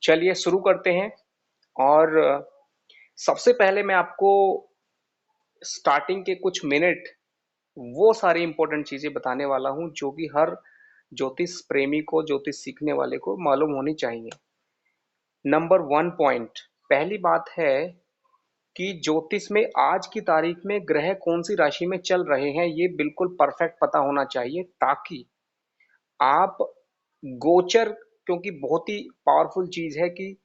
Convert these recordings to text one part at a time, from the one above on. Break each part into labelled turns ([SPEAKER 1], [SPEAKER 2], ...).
[SPEAKER 1] चलिए शुरू करते हैं। और सबसे पहले मैं आपको स्टार्टिंग के कुछ मिनट वो सारी इंपॉर्टेंट चीजें बताने वाला हूं जो कि हर ज्योतिष प्रेमी को, ज्योतिष सीखने वाले को मालूम होनी चाहिए। नंबर वन पॉइंट, पहली बात है कि ज्योतिष में आज की तारीख में ग्रह कौन सी राशि में चल रहे हैं ये बिल्कुल परफेक्ट पता होना चाहिए, ताकि आप गोचर, क्योंकि बहुत ही पावरफुल चीज है कि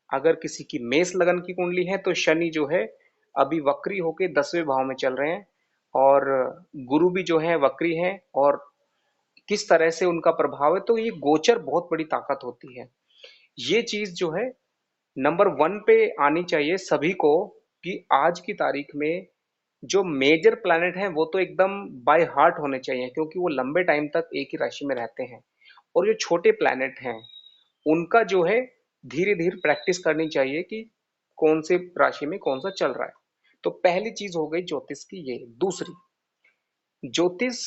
[SPEAKER 1] अगर किसी की मेष लगन की कुंडली है तो शनि जो है अभी वक्री होके 10वें भाव में चल रहे हैं, और गुरु भी जो है वक्री है, और किस तरह से उनका प्रभाव है, तो ये गोचर बहुत बड़ी ताकत होती है। ये चीज जो है नंबर वन पे आनी चाहिए सभी को, कि आज की तारीख में जो मेजर प्लैनेट हैं वो तो एकदम बाय हार्ट होने चाहिए, क्योंकि वो लंबे टाइम तक एक ही राशि में रहते हैं। और जो छोटे प्लैनेट हैं उनका जो है धीरे धीरे प्रैक्टिस करनी चाहिए कि कौन से राशि में कौन सा चल रहा है। तो पहली चीज हो गई ज्योतिष की ये। दूसरी, ज्योतिष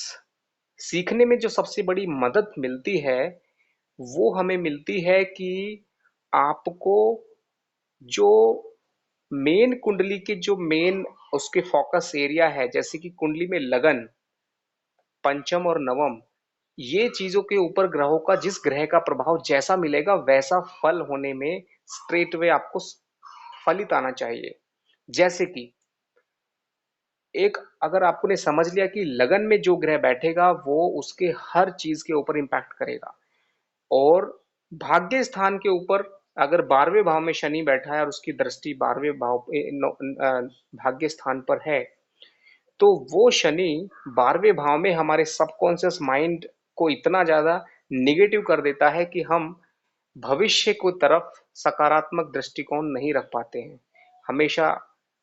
[SPEAKER 1] सीखने में जो सबसे बड़ी मदद मिलती है वो हमें मिलती है कि आपको जो मेन कुंडली के जो मेन उसके फोकस एरिया है, जैसे कि कुंडली में लगन, पंचम और नवम, ये चीजों के ऊपर ग्रहों का, जिस ग्रह का प्रभाव जैसा मिलेगा वैसा फल होने में स्ट्रेट वे आपको फलित आना चाहिए। जैसे कि एक, अगर आपने समझ लिया कि लगन में जो ग्रह बैठेगा वो उसके हर चीज के ऊपर इंपैक्ट करेगा, और भाग्य स्थान के ऊपर अगर 12वें भाव में शनि बैठा है और उसकी दृष्टि 12वें भाव भाग्य स्थान पर है, तो वो शनि 12वें भाव में हमारे सबकॉन्शियस माइंड को इतना ज्यादा निगेटिव कर देता है कि हम भविष्य को तरफ सकारात्मक दृष्टिकोण नहीं रख पाते हैं। हमेशा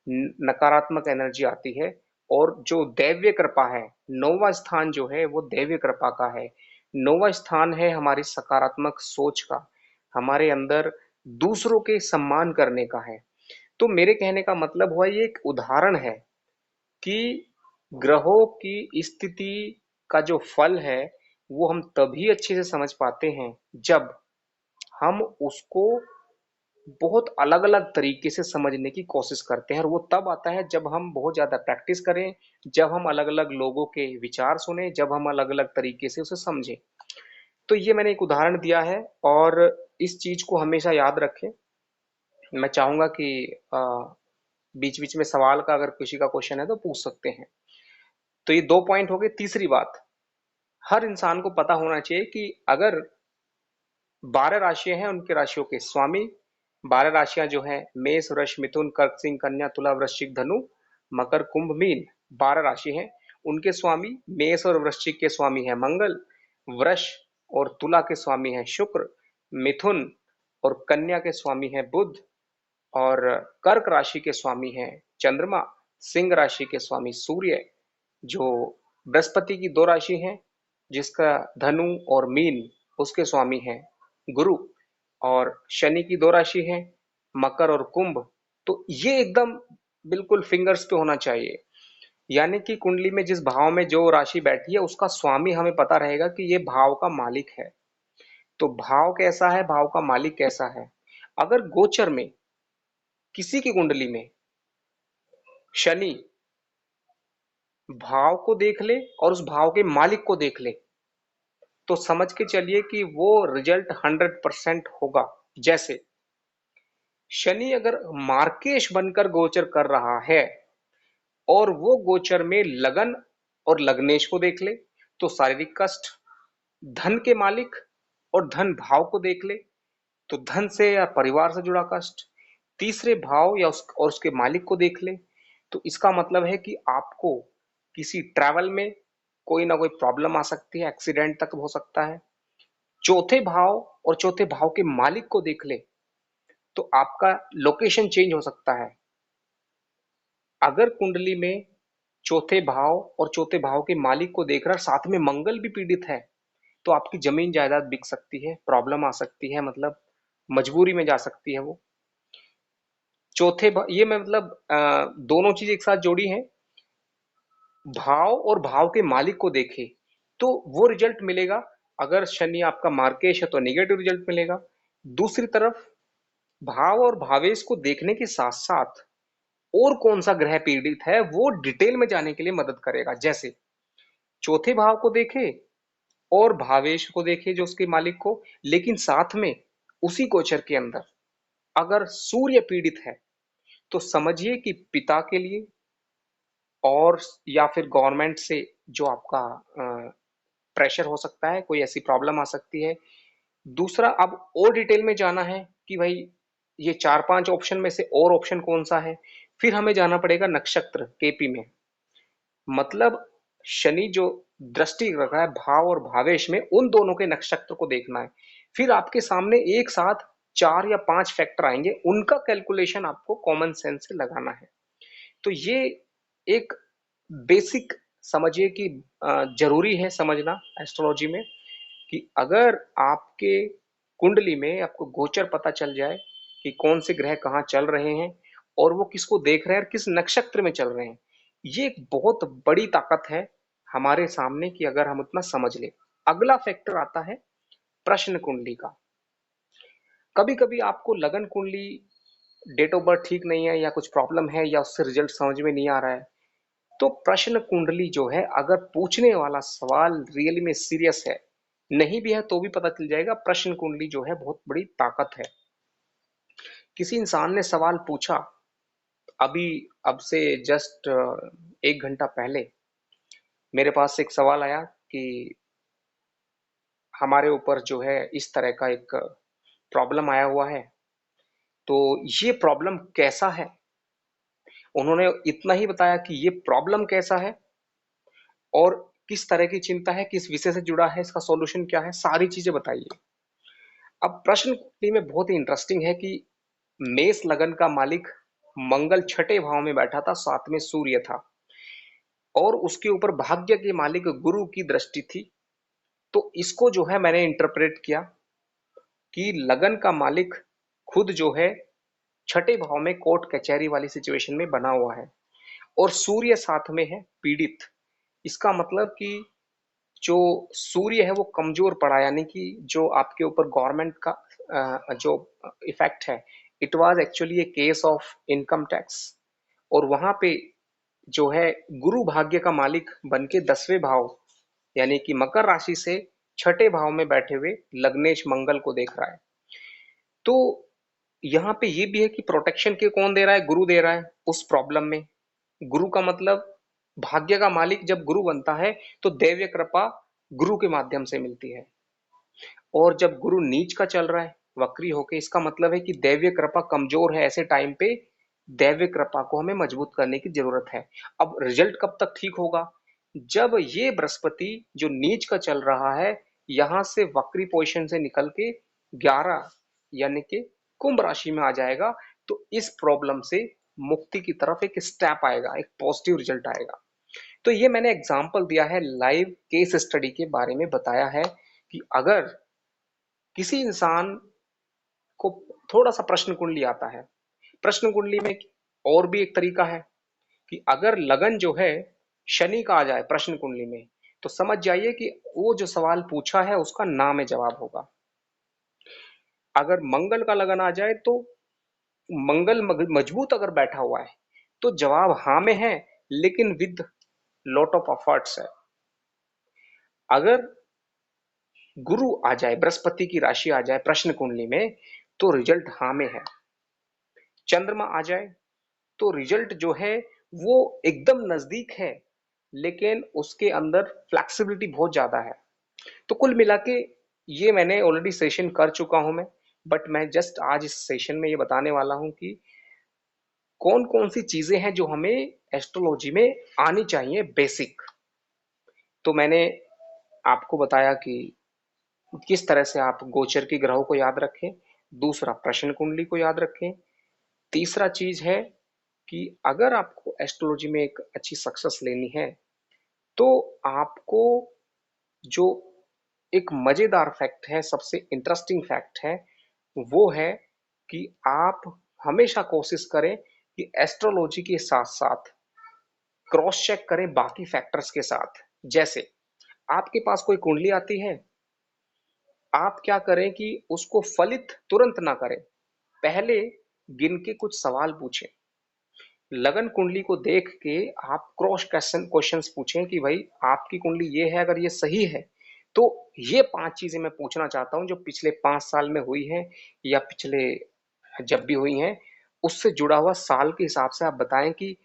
[SPEAKER 1] नकारात्मक एनर्जी आती है। और जो दैव्य कृपा है, नौवां स्थान जो है वो दैव्य कृपा का है। नौवां स्थान है हमारी सकारात्मक सोच का, हमारे अंदर दूसरों के सम्मान करने का है। तो मेरे कहने का मतलब हुआ, ये एक उदाहरण है कि ग्रहों की स्थिति का जो फल है वो हम तभी अच्छे से समझ पाते हैं जब हम उसको बहुत अलग अलग तरीके से समझने की कोशिश करते हैं। और वो तब आता है जब हम बहुत ज्यादा प्रैक्टिस करें, जब हम अलग अलग लोगों के विचार सुने, जब हम अलग अलग तरीके से उसे समझें। तो ये मैंने एक उदाहरण दिया है, और इस चीज को हमेशा याद रखें। मैं चाहूंगा कि बीच बीच में सवाल का, अगर किसी का क्वेश्चन है तो पूछ सकते हैं। तो ये दो पॉइंट हो गए। तीसरी बात, हर इंसान को पता होना चाहिए कि अगर 12 राशियां हैं, उनके राशियों के स्वामी, 12 राशियां जो हैं मेष, वृष, मिथुन, कर्क, सिंह, कन्या, तुला, वृश्चिक, धनु, मकर, कुंभ, मीन, 12 राशि हैं। उनके स्वामी, मेष और वृश्चिक के स्वामी है मंगल, वृष और तुला के स्वामी है शुक्र, मिथुन और कन्या के स्वामी है बुध, और कर्क राशि के स्वामी हैं चंद्रमा, सिंह राशि के स्वामी सूर्य, जो बृहस्पति की दो राशि हैं जिसका धनु और मीन, उसके स्वामी हैं गुरु, और शनि की दो राशि है मकर और कुंभ। तो ये एकदम बिल्कुल फिंगर्स पे होना चाहिए, यानी कि कुंडली में जिस भाव में जो राशि बैठी है उसका स्वामी हमें पता रहेगा कि ये भाव का मालिक है। तो भाव कैसा है, भाव का मालिक कैसा है। अगर गोचर में किसी की कुंडली में शनि भाव को देख ले और उस भाव के मालिक को देख ले, तो समझ के चलिए कि वो रिजल्ट 100% होगा। जैसे शनि अगर मार्केश बनकर गोचर कर रहा है और वो गोचर में लगन और लग्नेश को देख ले, तो शारीरिक कष्ट, धन के मालिक और धन भाव को देख ले तो धन से या परिवार से जुड़ा कष्ट, तीसरे भाव या और उसके मालिक को देख ले तो इसका मतलब है कि आपको किसी ट्रैवल में कोई ना कोई प्रॉब्लम आ सकती है, एक्सीडेंट तक हो सकता है। चौथे भाव और चौथे भाव के मालिक को देख ले तो आपका लोकेशन चेंज हो सकता है। अगर कुंडली में चौथे भाव और चौथे भाव के मालिक को देख रहा है, साथ में मंगल भी पीड़ित है, तो आपकी जमीन जायदाद बिक सकती है, प्रॉब्लम आ सकती है, मतलब मजबूरी में जा सकती है वो। ये मैं मतलब दोनों चीज एक साथ जोड़ी है। भाव और भाव के मालिक को देखे तो वो रिजल्ट मिलेगा। अगर शनि आपका मार्केश है तो नेगेटिव रिजल्ट मिलेगा। दूसरी तरफ भाव और भावेश को देखने के साथ साथ और कौन सा ग्रह पीड़ित है वो डिटेल में जाने के लिए मदद करेगा। जैसे चौथे भाव को देखे और भावेश को देखे जो उसके मालिक को, लेकिन साथ में उसी गोचर के अंदर अगर सूर्य पीड़ित है तो समझिए कि पिता के लिए और या फिर गवर्नमेंट से जो आपका प्रेशर हो सकता है, कोई ऐसी प्रॉब्लम आ सकती है। दूसरा, अब और डिटेल में जाना है कि भाई ये चार पांच ऑप्शन में से और ऑप्शन कौन सा है, फिर हमें जाना पड़ेगा नक्षत्र केपी में। मतलब शनि जो दृष्टि रख रहा है भाव और भावेश में, उन दोनों के नक्षत्र को देखना है। फिर आपके सामने एक साथ चार या पांच फैक्टर आएंगे, उनका कैलकुलेशन आपको कॉमन सेंस से लगाना है। तो ये एक बेसिक समझिए कि जरूरी है समझना एस्ट्रोलॉजी में कि अगर आपके कुंडली में आपको गोचर पता चल जाए कि कौन से ग्रह कहाँ चल रहे हैं और वो किसको देख रहे हैं और किस नक्षत्र में चल रहे हैं, ये एक बहुत बड़ी ताकत है हमारे सामने कि अगर हम उतना समझ ले। अगला फैक्टर आता है प्रश्न कुंडली का। कभी कभी आपको लगन कुंडली डेट ऑफ बर्थ ठीक नहीं है या कुछ प्रॉब्लम है या उससे रिजल्ट समझ में नहीं आ रहा है, तो प्रश्न कुंडली जो है अगर पूछने वाला सवाल रियली में सीरियस है, नहीं भी है तो भी पता चल जाएगा। प्रश्न कुंडली जो है बहुत बड़ी ताकत है। किसी इंसान ने सवाल पूछा अभी, अब से जस्ट 1 घंटा पहले मेरे पास एक सवाल आया कि हमारे ऊपर जो है इस तरह का एक प्रॉब्लम आया हुआ है, तो ये प्रॉब्लम कैसा है। उन्होंने इतना ही बताया कि ये प्रॉब्लम कैसा है और किस तरह की चिंता है, किस विषय से जुड़ा है, इसका सॉल्यूशन क्या है, सारी चीजें बताइए। अब प्रश्न कुंडली में बहुत ही इंटरेस्टिंग है कि मेष लगन का मालिक मंगल छठे भाव में बैठा था, साथ में सूर्य था और उसके ऊपर भाग्य के मालिक गुरु की दृष्टि थी। तो इसको जो है मैंने इंटरप्रेट किया कि लगन का मालिक खुद जो है छठे भाव में कोर्ट कचहरी वाली सिचुएशन में बना हुआ है और सूर्य साथ में है पीड़ित। इसका मतलब कि जो सूर्य है वो कमजोर पड़ा, यानी कि जो आपके ऊपर गवर्नमेंट का जो इफेक्ट है, it was actually A case of income tax. और वहां पे जो है गुरु भाग्य का मालिक बन के 10वें भाव यानी कि मकर राशि से छठे भाव में बैठे हुए लग्नेश मंगल को देख रहा है। तो यहाँ पे ये भी है कि प्रोटेक्शन के कौन दे रहा है, गुरु दे रहा है उस प्रॉब्लम में। गुरु का मतलब भाग्य का मालिक जब गुरु बनता है तो दैव्य कृपा गुरु के माध्यम से मिलती है। और जब गुरु नीच का चल रहा है वक्री होके, इसका मतलब है कि दैव्य कृपा कमजोर है। ऐसे टाइम पे दैव्य कृपा को हमें मजबूत करने की जरूरत है। अब रिजल्ट कब तक ठीक होगा, जब ये बृहस्पति जो नीच का चल रहा है यहां से वक्री पोजिशन से निकल के 11 यानी कि कुंभ राशि में आ जाएगा, तो इस प्रॉब्लम से मुक्ति की तरफ एक स्टेप आएगा, एक पॉजिटिव रिजल्ट आएगा। तो ये मैंने एग्जांपल दिया है, लाइव केस स्टडी के बारे में बताया है कि अगर किसी इंसान को थोड़ा सा प्रश्न कुंडली आता है, प्रश्न कुंडली में और भी एक तरीका है कि अगर लगन जो है शनि का आ जाए प्रश्न कुंडली में, तो समझ जाइए कि वो जो सवाल पूछा है उसका ना में जवाब होगा। अगर मंगल का लगन आ जाए तो मंगल मजबूत अगर बैठा हुआ है तो जवाब हाँ में है, लेकिन विद लॉट ऑफ एफर्ट्स है। अगर गुरु आ जाए, बृहस्पति की राशि आ जाए प्रश्न कुंडली में, तो रिजल्ट हाँ में है। चंद्रमा आ जाए तो रिजल्ट जो है वो एकदम नजदीक है, लेकिन उसके अंदर फ्लेक्सिबिलिटी बहुत ज्यादा है। तो कुल मिला के ये मैंने ऑलरेडी सेशन कर चुका हूं मैं, बट मैं जस्ट आज इस सेशन में ये बताने वाला हूं कि कौन कौन सी चीजें हैं जो हमें एस्ट्रोलॉजी में आनी चाहिए बेसिक। तो मैंने आपको बताया कि किस तरह से आप गोचर की ग्रहों को याद रखें, दूसरा प्रश्न कुंडली को याद रखें, तीसरा चीज है कि अगर आपको एस्ट्रोलॉजी में एक अच्छी सक्सेस लेनी है तो आपको जो एक मजेदार फैक्ट है, सबसे इंटरेस्टिंग फैक्ट है, वो है कि आप हमेशा कोशिश करें कि एस्ट्रोलॉजी के साथ साथ क्रॉस चेक करें बाकी फैक्टर्स के साथ। जैसे आपके पास कोई कुंडली आती है, आप क्या करें कि उसको फलित तुरंत ना करें, पहले गिन के कुछ सवाल पूछें। लगन कुंडली को देख के आप क्रॉस क्वेश्चंस पूछें कि भाई आपकी कुंडली ये है, अगर ये सही है तो ये 5 चीजें मैं पूछना चाहता हूं जो पिछले 5 साल में हुई है या पिछले जब भी हुई हैं, उससे जुड़ा हुआ साल के हिसाब से आप बताएं कि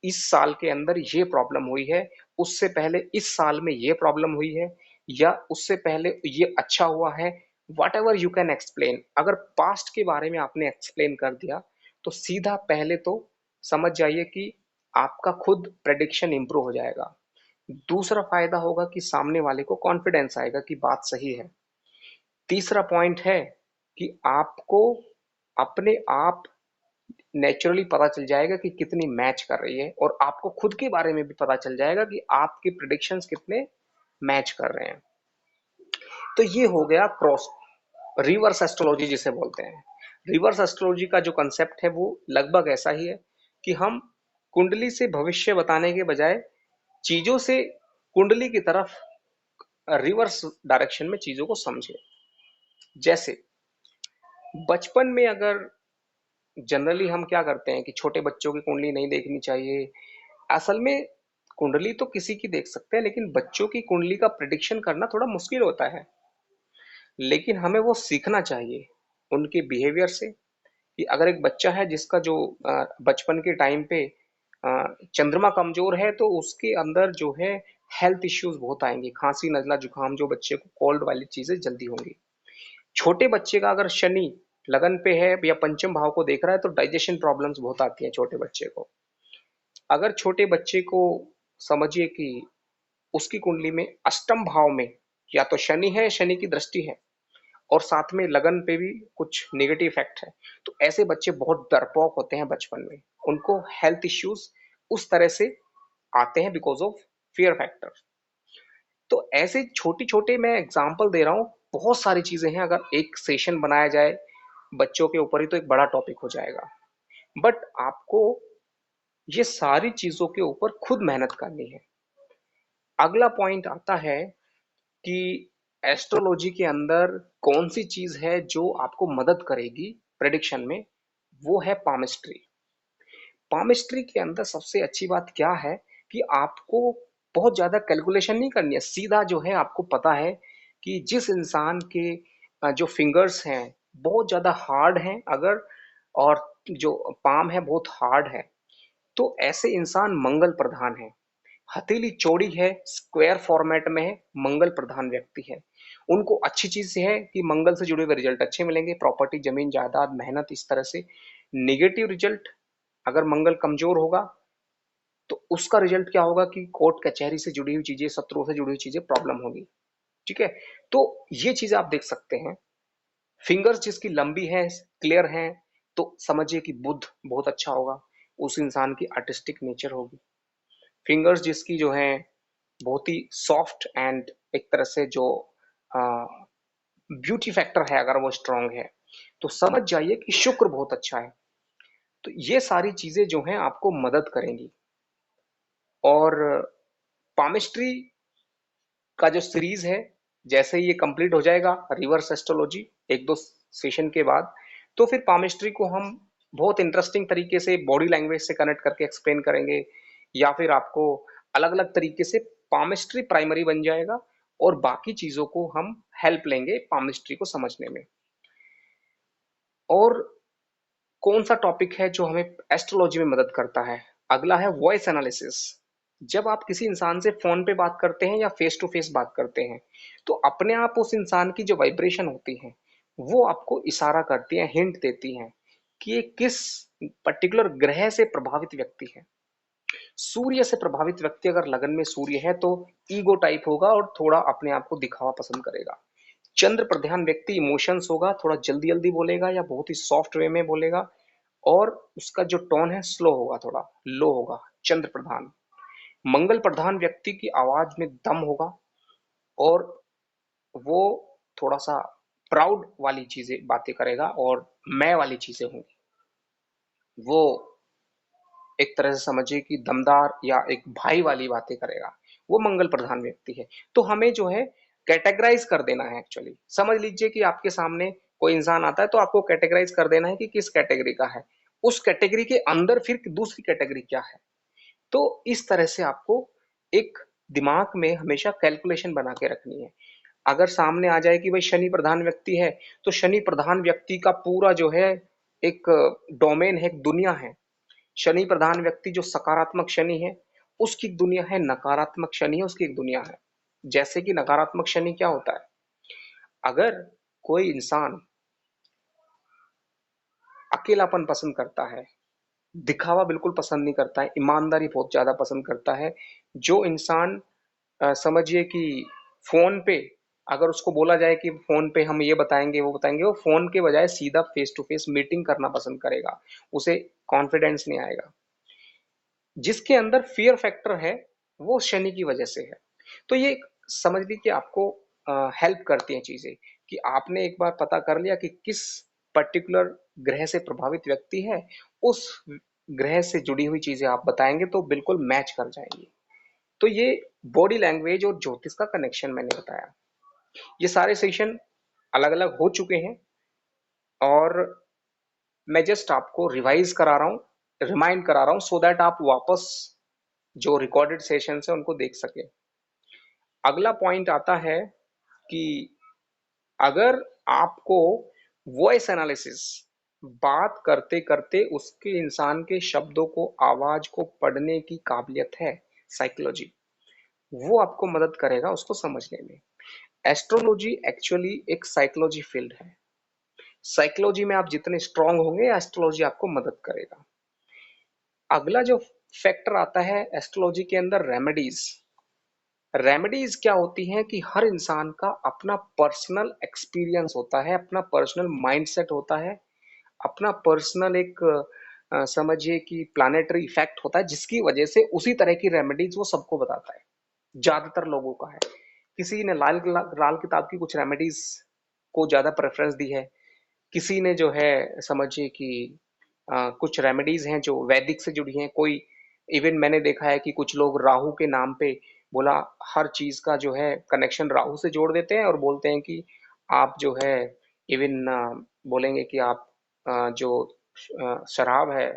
[SPEAKER 1] इस साल के अंदर ये प्रॉब्लम हुई है, उससे पहले इस साल में ये प्रॉब्लम हुई है, या उससे पहले ये अच्छा हुआ है। What ever you can explain. अगर पास्ट के बारे में आपने एक्सप्लेन कर दिया तो सीधा पहले तो समझ जाइए कि आपका खुद प्रेडिक्शन इंप्रूव हो जाएगा। दूसरा फायदा होगा कि सामने वाले को कॉन्फिडेंस आएगा कि बात सही है। तीसरा पॉइंट है कि आपको अपने आप नेचुरली पता चल जाएगा कि कितनी मैच कर रही है, और आपको खुद के बारे में भी पता चल जाएगा कि आपके प्रिडिक्शंस कितने मैच कर रहे हैं। तो ये हो गया क्रॉस रिवर्स एस्ट्रोलॉजी जिसे बोलते हैं। रिवर्स एस्ट्रोलॉजी का जो कंसेप्ट है वो लगभग ऐसा ही है कि हम कुंडली से भविष्य बताने के बजाय चीजों से कुंडली की तरफ रिवर्स डायरेक्शन में चीजों को समझे। जैसे बचपन में अगर जनरली हम क्या करते हैं कि छोटे बच्चों की कुंडली नहीं देखनी चाहिए। असल में कुंडली तो किसी की देख सकते हैं, लेकिन बच्चों की कुंडली का प्रिडिक्शन करना थोड़ा मुश्किल होता है। लेकिन हमें वो सीखना चाहिए उनके बिहेवियर से कि अगर एक बच्चा है जिसका जो बचपन के टाइम पे चंद्रमा कमजोर है तो उसके अंदर जो है हेल्थ इश्यूज बहुत आएंगे, खांसी नजला जुकाम, जो बच्चे को कोल्ड वाली चीजें जल्दी होंगी। छोटे बच्चे का अगर शनि लगन पे है या पंचम भाव को देख रहा है तो डाइजेशन प्रॉब्लम्स बहुत आती हैं छोटे बच्चे को। अगर छोटे बच्चे को समझिए कि उसकी कुंडली में अष्टम भाव में या तो शनि है, शनि की दृष्टि है, और साथ में लगन पे भी कुछ नेगेटिव इफेक्ट है, तो ऐसे बच्चे बहुत डरपोक होते हैं बचपन में। उनको हेल्थ इश्यूज उस तरह से आते हैं बिकॉज ऑफ फियर फैक्टर। तो ऐसे छोटी छोटे मैं एग्जाम्पल दे रहा हूँ, बहुत सारी चीजें हैं। अगर एक सेशन बनाया जाए बच्चों के ऊपर ही तो एक बड़ा टॉपिक हो जाएगा। बट आपको ये सारी चीजों के ऊपर खुद मेहनत करनी है। अगला पॉइंट आता है कि एस्ट्रोलॉजी के अंदर कौन सी चीज है जो आपको मदद करेगी प्रेडिक्शन में, वो है पामिस्ट्री। पामिस्ट्री के अंदर सबसे अच्छी बात क्या है कि आपको बहुत ज्यादा कैलकुलेशन नहीं करनी है। सीधा जो है आपको पता है कि जिस इंसान के जो फिंगर्स हैं बहुत ज्यादा हार्ड हैं, अगर और जो पाम है बहुत हार्ड है, तो ऐसे इंसान मंगल प्रधान है। हथेली चौड़ी है, स्क्वायर फॉर्मेट में है, मंगल प्रधान व्यक्ति है। उनको अच्छी चीज है कि मंगल से जुड़े हुए रिजल्ट अच्छे मिलेंगे, प्रॉपर्टी, जमीन जायदाद, मेहनत, इस तरह से। निगेटिव रिजल्ट, अगर मंगल कमजोर होगा तो उसका रिजल्ट क्या होगा कि कोर्ट कचहरी से जुड़ी हुई चीजें, शत्रुओं से जुड़ी हुई चीजें प्रॉब्लम होगी। ठीक है, तो ये चीजें आप देख सकते हैं। फिंगर्स जिसकी लंबी है, क्लियर है, तो समझिए कि बुध बहुत अच्छा होगा, उस इंसान की आर्टिस्टिक नेचर होगी। फिंगर्स जिसकी जो है बहुत ही सॉफ्ट एंड एक तरह से जो ब्यूटी फैक्टर है, अगर वो स्ट्रांग है, तो समझ जाइए कि शुक्र बहुत अच्छा है। तो ये सारी चीजें जो हैं आपको मदद करेंगी। और पामिस्ट्री का जो सीरीज है, जैसे ही ये कंप्लीट हो जाएगा रिवर्स एस्ट्रोलॉजी एक दो सेशन के बाद, तो फिर पामिस्ट्री को हम बहुत इंटरेस्टिंग तरीके से बॉडी लैंग्वेज से कनेक्ट करके एक्सप्लेन करेंगे, या फिर आपको अलग अलग तरीके से पामिस्ट्री प्राइमरी बन जाएगा, और बाकी चीजों को हम हेल्प लेंगे पामिस्ट्री को समझने में। और कौन सा टॉपिक है जो हमें एस्ट्रोलॉजी में मदद करता है? अगला है वॉइस एनालिसिस। जब आप किसी इंसान से फोन पे बात करते हैं या फेस टू फेस बात करते हैं, तो अपने आप उस इंसान की जो वाइब्रेशन होती है वो आपको इशारा करती है, हिंट देती है कि ये किस पर्टिकुलर ग्रह से प्रभावित व्यक्ति है। सूर्य से प्रभावित व्यक्ति अगर लगन में सूर्य है तो ईगो टाइप होगा और थोड़ा अपने आप को दिखावा पसंद करेगा। चंद्र प्रधान व्यक्ति इमोशंस होगा, थोड़ा जल्दी जल्दी बोलेगा या बहुत ही सॉफ्ट वे में बोलेगा, और उसका जो टोन है स्लो होगा, थोड़ा लो होगा। चंद्र प्रधान। मंगल प्रधान व्यक्ति की आवाज में दम होगा, और वो थोड़ा सा प्राउड वाली चीजें बातें करेगा और मैं वाली चीजें होंगी। वो एक तरह से समझिए कि दमदार या एक भाई वाली बातें करेगा। वो मंगल प्रधान व्यक्ति है। तो हमें जो है कैटेगराइज कर देना है। एक्चुअली समझ लीजिए कि आपके सामने कोई इंसान आता है तो आपको कैटेगराइज कर देना है कि किस कैटेगरी का है, उस कैटेगरी के अंदर फिर दूसरी कैटेगरी क्या है। तो इस तरह से आपको एक दिमाग में हमेशा कैलकुलेशन बना के रखनी है। अगर सामने आ जाए कि भाई शनि प्रधान व्यक्ति है, तो शनि प्रधान व्यक्ति का पूरा जो है एक डोमेन है, एक दुनिया है। शनि प्रधान व्यक्ति जो सकारात्मक शनि है उसकी एक दुनिया है, नकारात्मक शनि है उसकी एक दुनिया है। जैसे कि नकारात्मक शनि क्या होता है, अगर कोई इंसान अकेलापन पसंद करता है, दिखावा बिल्कुल पसंद नहीं करता है, ईमानदारी बहुत ज्यादा पसंद करता है, जो इंसान समझिए कि फोन पे अगर उसको बोला जाए कि फोन पे हम ये बताएंगे वो बताएंगे, वो फोन के बजाय सीधा फेस टू फेस मीटिंग करना पसंद करेगा, उसे कॉन्फिडेंस नहीं आएगा। जिसके अंदर फियर फैक्टर है वो शनि की वजह से है। तो ये समझ लीजिए कि आपको हेल्प करती हैं चीजें, कि आपने एक बार पता कर लिया कि किस पर्टिकुलर ग्रह से प्रभावित व्यक्ति है, उस ग्रह से जुड़ी हुई चीजें आप बताएंगे तो बिल्कुल मैच कर जाएंगी। तो ये बॉडी लैंग्वेज और ज्योतिष का कनेक्शन मैंने बताया। ये सारे सेशन अलग अलग हो चुके हैं और मैं जस्ट आपको रिवाइज करा रहा हूँ, रिमाइंड करा रहा हूँ, सो दैट आप वापस जो रिकॉर्डेड सेशन है उनको देख सके। अगला पॉइंट आता है कि अगर आपको वॉइस एनालिसिस, बात करते करते उसके इंसान के शब्दों को, आवाज को पढ़ने की काबिलियत है, साइकोलॉजी, वो आपको मदद करेगा उसको समझने में। एस्ट्रोलॉजी एक्चुअली एक साइकोलॉजी फील्ड है। साइकोलॉजी में आप जितने स्ट्रांग होंगे एस्ट्रोलॉजी आपको मदद करेगा। अगला जो फैक्टर आता है एस्ट्रोलॉजी के अंदर, रेमेडीज। रेमेडीज क्या होती हैं कि हर इंसान का अपना पर्सनल एक्सपीरियंस होता है, अपना पर्सनल माइंडसेट होता है, अपना पर्सनल एक समझिए कि प्लानेटरी इफेक्ट होता है, जिसकी वजह से उसी तरह की रेमेडीज वो सबको बताता है। ज्यादातर लोगों का है, किसी ने लाल लाल किताब की कुछ रेमेडीज को ज्यादा प्रेफरेंस दी है, किसी ने जो है समझिए कि कुछ रेमेडीज हैं जो वैदिक से जुड़ी हैं। कोई इवन मैंने देखा है कि कुछ लोग राहु के नाम पे बोला, हर चीज का जो है कनेक्शन राहु से जोड़ देते हैं और बोलते हैं कि आप जो है इवन बोलेंगे कि आप जो शराब है,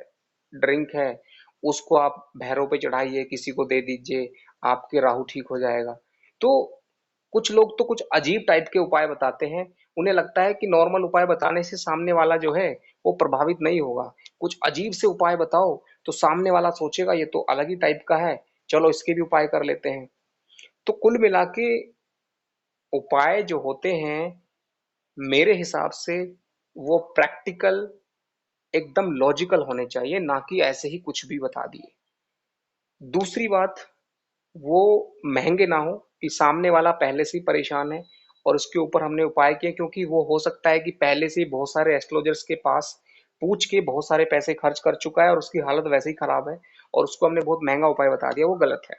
[SPEAKER 1] ड्रिंक है, उसको आप भैरव पे चढ़ाइए, किसी को दे दीजिए, आपके राहु ठीक हो जाएगा। तो कुछ लोग तो कुछ अजीब टाइप के उपाय बताते हैं, उन्हें लगता है कि नॉर्मल उपाय बताने से सामने वाला जो है वो प्रभावित नहीं होगा। कुछ अजीब से उपाय बताओ तो सामने वाला सोचेगा ये तो अलग ही टाइप का है, चलो इसके भी उपाय कर लेते हैं। तो कुल मिला के उपाय जो होते हैं मेरे हिसाब से वो प्रैक्टिकल, एकदम लॉजिकल होने चाहिए, ना कि ऐसे ही कुछ भी बता दिए। दूसरी बात, वो महंगे ना हो कि सामने वाला पहले से ही परेशान है और उसके ऊपर हमने उपाय किए, क्योंकि वो हो सकता है कि पहले से ही बहुत सारे एस्ट्रोलॉजर्स के पास पूछ के बहुत सारे पैसे खर्च कर चुका है और उसकी हालत वैसे ही खराब है और उसको हमने बहुत महंगा उपाय बता दिया, वो गलत है।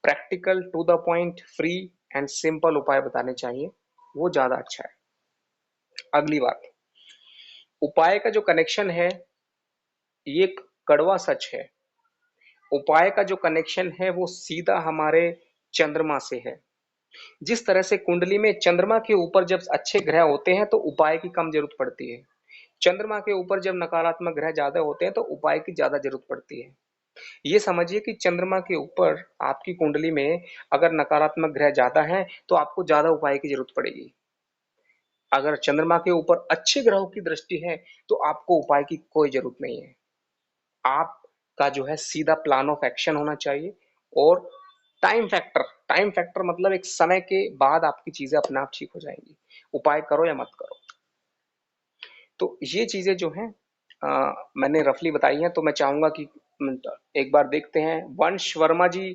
[SPEAKER 1] Practical, to the point, free and simple उपाय बताने चाहिए, वो ज्यादा अच्छा है। अगली बात, उपाय का जो कनेक्शन है ये एक कड़वा सच है। उपाय का जो कनेक्शन है वो सीधा हमारे चंद्रमा से है। जिस तरह से कुंडली में चंद्रमा के ऊपर जब अच्छे ग्रह होते हैं तो उपाय की कम जरूरत पड़ती है, चंद्रमा के ऊपर जब नकारात्मक ग्रह ज्यादा होते हैं तो उपाय की ज्यादा जरूरत पड़ती है। ये समझिए कि चंद्रमा के ऊपर आपकी कुंडली में अगर नकारात्मक ग्रह ज्यादा है तो आपको ज्यादा उपाय की जरूरत पड़ेगी। अगर चंद्रमा के ऊपर अच्छे ग्रहों की दृष्टि है तो आपको उपाय की कोई जरूरत नहीं है। आपका जो है सीधा प्लान ऑफ एक्शन होना चाहिए और टाइम फैक्टर। टाइम फैक्टर मतलब एक समय के बाद आपकी चीजें अपने आप ठीक हो जाएंगी, उपाय करो या मत करो। तो ये चीजें जो हैं मैंने रफली बताई हैं, तो मैं चाहूंगा कि एक बार देखते हैं। वंश वर्मा जी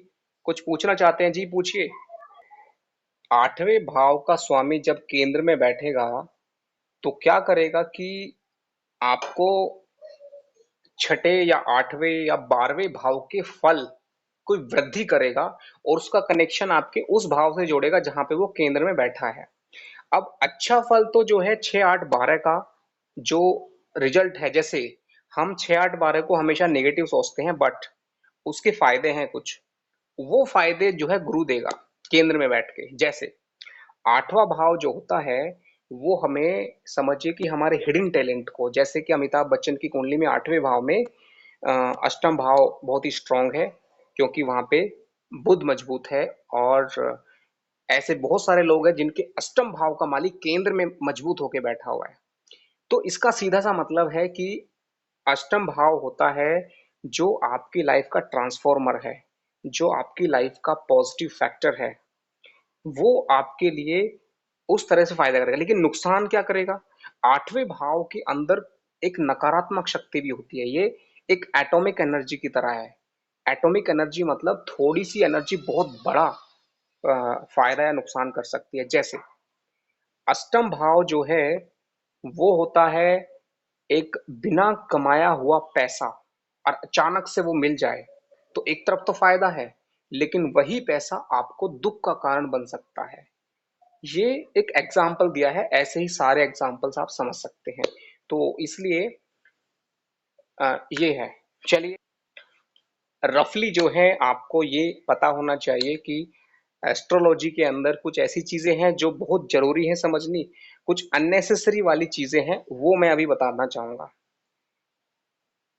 [SPEAKER 1] कुछ पूछना चाहते हैं, जी पूछिए। आठवें भाव का स्वामी जब केंद्र में बैठेगा तो क्या करेगा कि आपको छठे या आठवें या 12वें भाव के फल कोई वृद्धि करेगा और उसका कनेक्शन आपके उस भाव से जोड़ेगा जहां पे वो केंद्र में बैठा है। अब अच्छा फल तो जो है 6 8 12 का जो रिजल्ट है, जैसे हम 6 8 12 को हमेशा नेगेटिव सोचते हैं, बट उसके फायदे हैं कुछ, वो फायदे जो है गुरु देगा केंद्र में बैठ के। जैसे आठवां भाव जो होता है वो हमें समझिए कि हमारे हिडन टैलेंट को, जैसे कि अमिताभ बच्चन की कुंडली में 8वें भाव में अष्टम भाव बहुत ही स्ट्रांग है, क्योंकि वहां पे बुध मजबूत है। और ऐसे बहुत सारे लोग हैं जिनके अष्टम भाव का मालिक केंद्र में मजबूत होकर बैठा हुआ है। तो इसका सीधा सा मतलब है कि अष्टम भाव होता है जो आपकी लाइफ का ट्रांसफॉर्मर है, जो आपकी लाइफ का पॉजिटिव फैक्टर है। वो आपके लिए उस तरह से फायदा करेगा, लेकिन नुकसान क्या करेगा? 8वें भाव के अंदर एक नकारात्मक शक्ति भी होती है। ये एक एटॉमिक एनर्जी की तरह है। एटॉमिक एनर्जी मतलब थोड़ी सी एनर्जी बहुत बड़ा फायदा या नुकसान कर सकती है। जैसे अष्टम भाव जो है वो होता है एक बिना कमाया हुआ पैसा, और अचानक से वो मिल जाए तो एक तरफ तो फायदा है, लेकिन वही पैसा आपको दुख का कारण बन सकता है। ये एक एग्जाम्पल दिया है, ऐसे ही सारे एग्जाम्पल्स आप समझ सकते हैं। तो इसलिए ये है। चलिए, रफली जो है आपको ये पता होना चाहिए कि एस्ट्रोलॉजी के अंदर कुछ ऐसी चीजें हैं जो बहुत जरूरी है समझनी, कुछ अननेसेसरी वाली चीजें हैं, वो मैं अभी बताना चाहूंगा।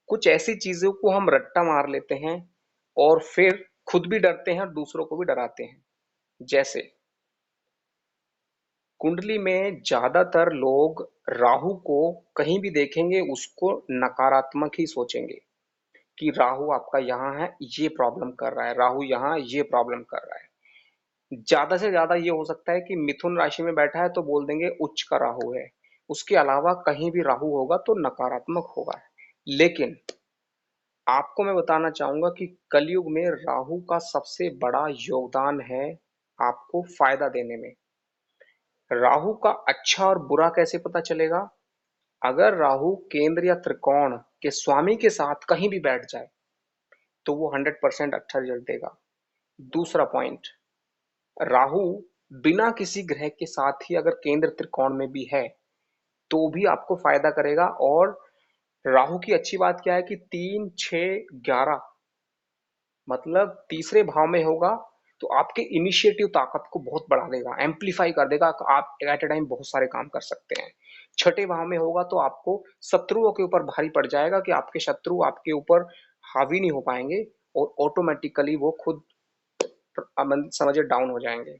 [SPEAKER 1] कुछ ऐसी चीजों को हम रट्टा मार लेते हैं और फिर खुद भी डरते हैं और दूसरों को भी डराते हैं। जैसे कुंडली में ज्यादातर लोग राहु को कहीं भी देखेंगे उसको नकारात्मक ही सोचेंगे कि राहु आपका यहाँ है, ये प्रॉब्लम कर रहा है, राहु यहाँ ये प्रॉब्लम कर रहा है। ज्यादा से ज्यादा ये हो सकता है कि मिथुन राशि में बैठा है तो बोल देंगे उच्च का राहु है। उसके अलावा कहीं भी राहु होगा तो नकारात्मक होगा। लेकिन आपको मैं बताना चाहूंगा कि कलयुग में राहु का सबसे बड़ा योगदान है आपको फायदा देने में। राहु का अच्छा और बुरा कैसे पता चलेगा? अगर राहु केंद्र या त्रिकोण के स्वामी के साथ कहीं भी बैठ जाए तो वो 100% अच्छा रिजल्ट देगा। दूसरा पॉइंट, राहु बिना किसी ग्रह के साथ ही अगर केंद्र त्रिकोण में भी है तो भी आपको फायदा करेगा। और राहु की अच्छी बात क्या है कि 3, 6, 11 मतलब तीसरे भाव में होगा तो आपके इनिशिएटिव ताकत को बहुत बढ़ा देगा, एम्पलीफाई कर देगा। आप एट ए टाइम बहुत सारे काम कर सकते हैं। छठे भाव में होगा तो आपको शत्रुओं के ऊपर भारी पड़ जाएगा कि आपके शत्रु आपके ऊपर हावी नहीं हो पाएंगे और ऑटोमेटिकली वो खुद समझे डाउन हो जाएंगे।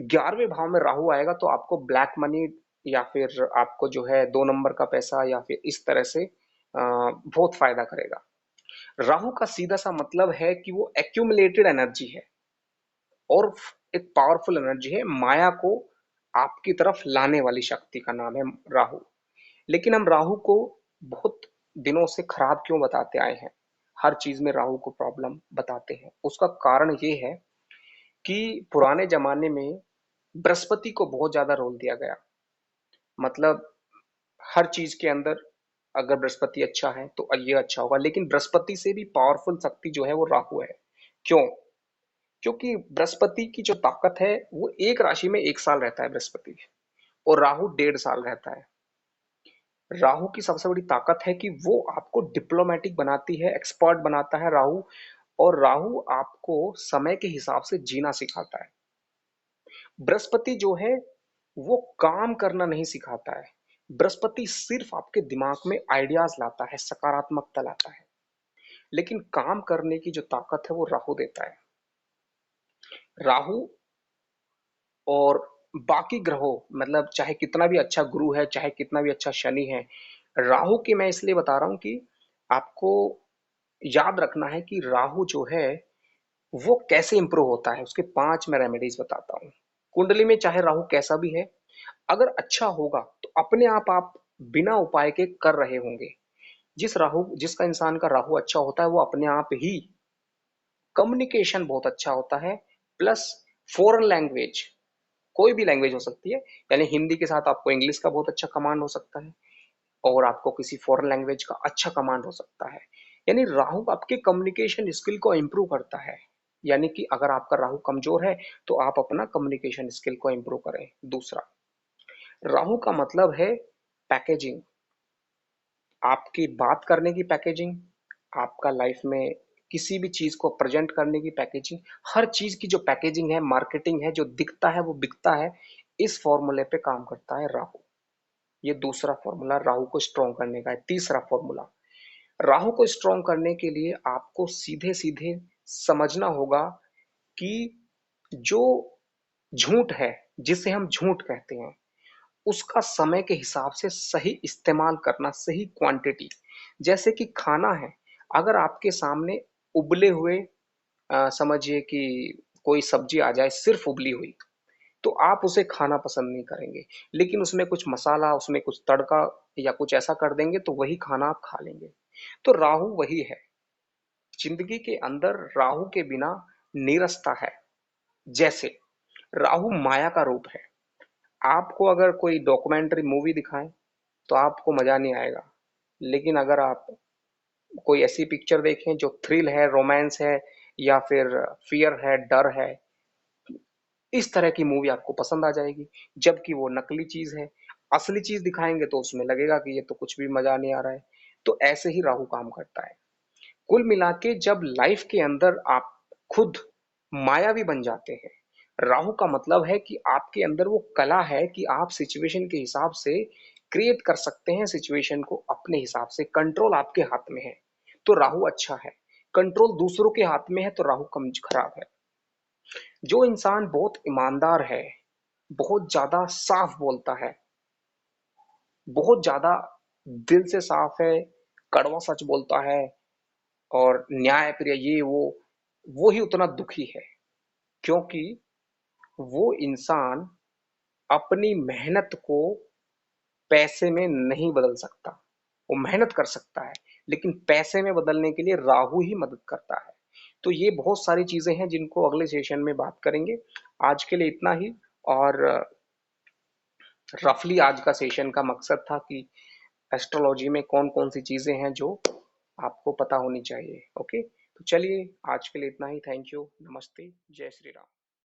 [SPEAKER 1] 11वें भाव में राहु आएगा तो आपको ब्लैक मनी या फिर आपको जो है 2 नंबर का पैसा या फिर इस तरह से बहुत फायदा करेगा। राहु का सीधा सा मतलब है कि वो एक्यूमुलेटेड एनर्जी है और एक पावरफुल एनर्जी है, माया को आपकी तरफ लाने वाली शक्ति का नाम है राहु। लेकिन हम राहु को बहुत दिनों से खराब क्यों बताते आए हैं? हर चीज में राहु को प्रॉब्लम बताते हैं। उसका कारण ये है कि पुराने जमाने में बृहस्पति को बहुत ज्यादा रोल दिया गया। मतलब हर चीज के अंदर अगर बृहस्पति अच्छा है तो ये अच्छा होगा, लेकिन बृहस्पति से भी पावरफुल शक्ति जो है वो राहु है। क्यों? क्योंकि बृहस्पति की जो ताकत है वो एक राशि में 1 साल रहता है बृहस्पति, और राहु 1.5 साल रहता है। राहु की सबसे बड़ी ताकत है कि वो आपको डिप्लोमेटिक बनाती है, एक्सपर्ट बनाता है राहु। और राहु आपको समय के हिसाब से जीना सिखाता है। बृहस्पति जो है वो काम करना नहीं सिखाता है। बृहस्पति सिर्फ आपके दिमाग में आइडियाज लाता है, सकारात्मकता लाता है, लेकिन काम करने की जो ताकत है वो राहु देता है। राहु और बाकी ग्रहों, मतलब चाहे कितना भी अच्छा गुरु है, चाहे कितना भी अच्छा शनि है, राहु की मैं इसलिए बता रहा हूं कि आपको याद रखना है कि राहु जो है वो कैसे इंप्रूव होता है। उसके 5 मैं रेमेडीज बताता हूँ। कुंडली में चाहे राहु कैसा भी है, अगर अच्छा होगा तो अपने आप बिना उपाय के कर रहे होंगे। जिसका इंसान का राहु अच्छा होता है वो अपने आप ही कम्युनिकेशन बहुत अच्छा होता है। प्लस फॉरेन लैंग्वेज, कोई भी लैंग्वेज हो सकती है, यानी हिंदी के साथ आपको इंग्लिश का बहुत अच्छा कमांड हो सकता है और आपको किसी फॉरेन लैंग्वेज का अच्छा कमांड हो सकता है। यानी राहु आपके कम्युनिकेशन स्किल को इंप्रूव करता है। यानी कि अगर आपका राहु कमजोर है तो आप अपना कम्युनिकेशन स्किल को इंप्रूव करें। दूसरा, राहु का मतलब है पैकेजिंग, आपकी बात करने की पैकेजिंग, आपका लाइफ में किसी भी चीज को प्रेजेंट करने की पैकेजिंग। हर चीज की जो पैकेजिंग है, मार्केटिंग है, जो दिखता है वो बिकता है, इस फॉर्मूले पे काम करता है राहु। ये दूसरा फॉर्मूला राहु को स्ट्रॉन्ग करने का है। तीसरा फॉर्मूला, राहु को स्ट्रॉन्ग करने के लिए आपको सीधे सीधे समझना होगा कि जो झूठ है, जिसे हम झूठ कहते हैं, उसका समय के हिसाब से सही इस्तेमाल करना, सही क्वांटिटी। जैसे कि खाना है, अगर आपके सामने उबले हुए समझिए कि कोई सब्जी आ जाए सिर्फ उबली हुई, तो आप उसे खाना पसंद नहीं करेंगे। लेकिन उसमें कुछ मसाला, उसमें कुछ तड़का या कुछ ऐसा कर देंगे तो वही खाना आप खा लेंगे। तो राहु वही है, जिंदगी के अंदर राहु के बिना नीरसता है। जैसे राहु माया का रूप है। आपको अगर कोई डॉक्यूमेंट्री मूवी दिखाएं तो आपको मजा नहीं आएगा, लेकिन अगर आप कोई ऐसी पिक्चर देखें जो थ्रिल है, रोमांस है, या फिर फियर है, डर है, इस तरह की मूवी आपको पसंद आ जाएगी। जबकि वो नकली चीज है, असली चीज दिखाएंगे तो उसमें लगेगा कि ये तो कुछ भी मजा नहीं आ रहा है। तो ऐसे ही राहु काम करता है। कुल मिला के जब लाइफ के अंदर आप खुद मायावी बन जाते हैं, राहु का मतलब है कि आपके अंदर वो कला है कि आप सिचुएशन के हिसाब से क्रिएट कर सकते हैं, सिचुएशन को अपने हिसाब से। कंट्रोल आपके हाथ में है तो राहु अच्छा है, कंट्रोल दूसरों के हाथ में है तो राहु कम खराब है। जो इंसान बहुत ईमानदार है, बहुत ज्यादा साफ बोलता है, बहुत ज्यादा दिल से साफ है, कड़वा सच बोलता है और न्याय प्रिय ये वो ही उतना दुखी है। क्योंकि वो इंसान अपनी मेहनत को पैसे में नहीं बदल सकता। वो मेहनत कर सकता है, लेकिन पैसे में बदलने के लिए राहु ही मदद करता है। तो ये बहुत सारी चीजें हैं जिनको अगले सेशन में बात करेंगे। आज के लिए इतना ही। और रफली आज का सेशन का मकसद था कि एस्ट्रोलॉजी में कौन कौन सी चीजें हैं जो आपको पता होनी चाहिए। ओके, तो चलिए आज के लिए इतना ही। थैंक यू, नमस्ते, जय श्री राम।